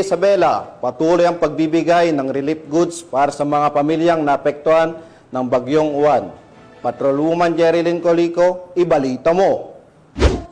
Isabela, patuloy ang pagbibigay ng relief goods para sa mga pamilyang naapektuhan ng Bagyong Uwan. Patrolwoman Jerilyn Colico, ibalita mo.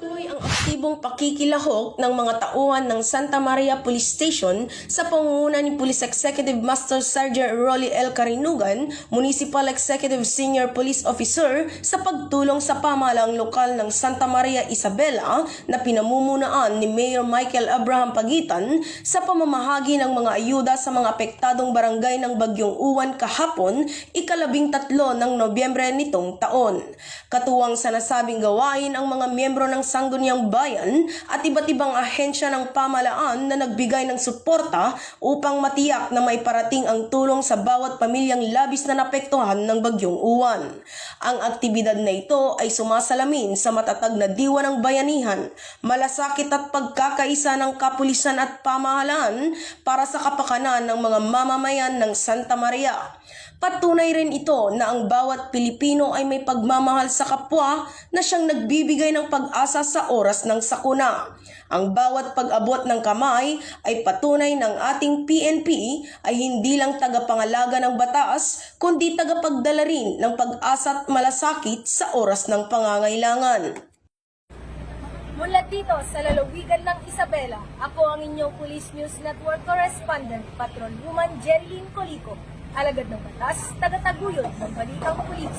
Tuloy ang aktibong pakikilahok ng mga tauhan ng Santa Maria Police Station sa pangunguna ni Police Executive Master Sergeant Rolly L. Carinugan, Municipal Executive Senior Police Officer sa pagtulong sa pamahalaang lokal ng Santa Maria Isabela na pinamumunuan ni Mayor Michael Abraham Pagitan sa pamamahagi ng mga ayuda sa mga apektadong barangay ng Bagyong Uwan kahapon, ika-13 ng Nobyembre nitong taon. Katuwang sa nasabing gawain ang mga miyembro ng Sangguniang Bayan at iba't ibang ahensya ng pamahalaan na nagbigay ng suporta upang matiyak na may parating ang tulong sa bawat pamilyang labis na napektuhan ng Bagyong Uwan. Ang aktibidad na ito ay sumasalamin sa matatag na diwa ng bayanihan, malasakit at pagkakaisa ng kapulisan at pamahalaan para sa kapakanan ng mga mamamayan ng Santa Maria. Patunay rin ito na ang bawat Pilipino ay may pagmamahal sa kapwa na siyang nagbibigay ng pag-asa sa oras ng sakuna. Ang bawat pag-abot ng kamay ay patunay ng ating PNP ay hindi lang tagapangalaga ng batas, kundi tagapagdala rin ng pag-asa at malasakit sa oras ng pangangailangan. Mula dito sa lalawigan ng Isabela, ako ang inyong Police News Network Correspondent, Patrolwoman Jerilyn Colico. Alagad ng batas, tagataguyod ng balitang pulis.